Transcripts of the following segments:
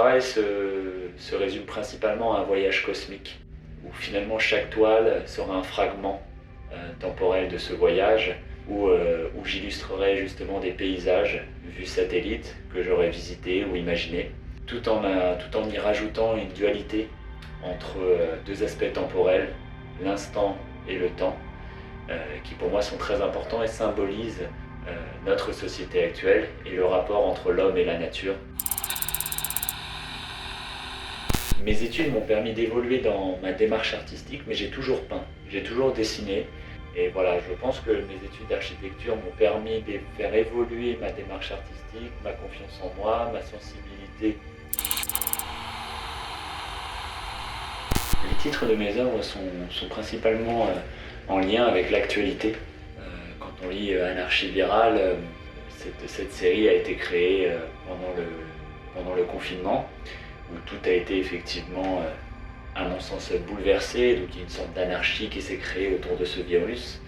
travail se résume principalement à un voyage cosmique, où finalement chaque toile sera un fragment temporel de ce voyage, où j'illustrerai justement des paysages vus satellite que j'aurais visités ou imaginés, tout en y rajoutant une dualité entre deux aspects temporels, l'instant et le temps, qui pour moi sont très importants et symbolisent notre société actuelle et le rapport entre l'homme et la nature. Mes études m'ont permis d'évoluer dans ma démarche artistique, mais j'ai toujours peint, j'ai toujours dessiné. Et voilà, je pense que mes études d'architecture m'ont permis de faire évoluer ma démarche artistique, ma confiance en moi, ma sensibilité. Les titres de mes œuvres sont principalement en lien avec l'actualité. Quand on lit Anarchie virale, cette série a été créée pendant le confinement, où tout a été effectivement, à mon sens, bouleversé. Donc il y a une sorte d'anarchie qui s'est créée autour de ce virus.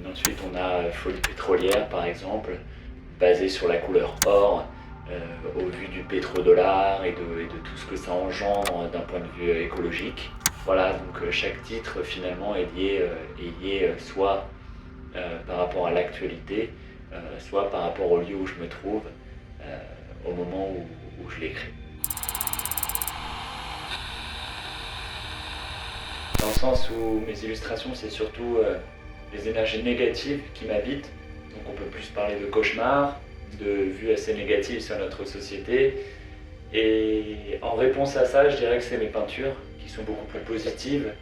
Ensuite on a Folie pétrolière par exemple, basée sur la couleur or, au vu du pétrodollar et de tout ce que ça engendre d'un point de vue écologique. Voilà, donc chaque titre finalement est lié soit par rapport à l'actualité, soit par rapport au lieu où je me trouve au moment où je l'écris. Dans le sens où mes illustrations, c'est surtout les énergies négatives qui m'habitent. Donc on peut plus parler de cauchemar, de vues assez négatives sur notre société. Et en réponse à ça, je dirais que c'est mes peintures qui sont beaucoup plus positives,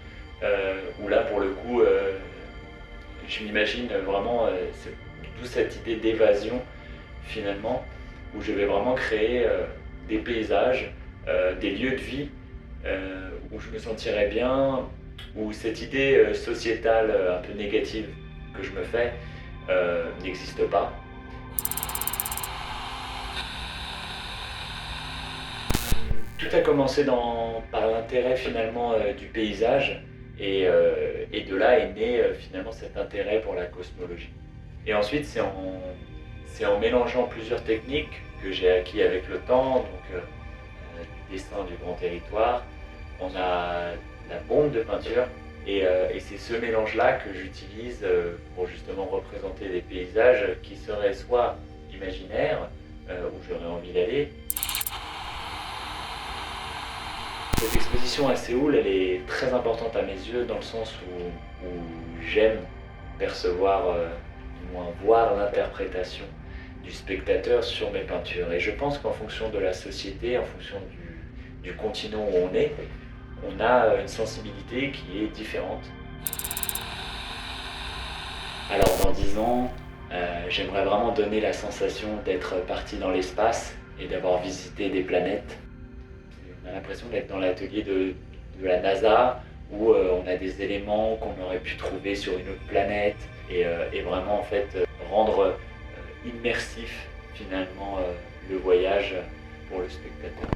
où là pour le coup, je m'imagine vraiment, d'où cette idée d'évasion finalement, où je vais vraiment créer des paysages, des lieux de vie, où je me sentirais bien, où cette idée sociétale un peu négative que je me fais n'existe pas. Tout a commencé par l'intérêt finalement du paysage et de là est né finalement cet intérêt pour la cosmologie. Et ensuite c'est en mélangeant plusieurs techniques que j'ai acquis avec le temps, donc du dessin du grand territoire, on a la bombe de peinture et c'est ce mélange-là que j'utilise pour justement représenter des paysages qui seraient soit imaginaires, où j'aurais envie d'aller. Cette exposition à Séoul, elle est très importante à mes yeux dans le sens où j'aime percevoir, du moins voir l'interprétation du spectateur sur mes peintures. Et je pense qu'en fonction de la société, en fonction du continent où on est, on a une sensibilité qui est différente. Alors dans 10 ans, j'aimerais vraiment donner la sensation d'être parti dans l'espace et d'avoir visité des planètes. On a l'impression d'être dans l'atelier de la NASA où on a des éléments qu'on aurait pu trouver sur une autre planète et vraiment en fait rendre immersif finalement le voyage pour le spectateur.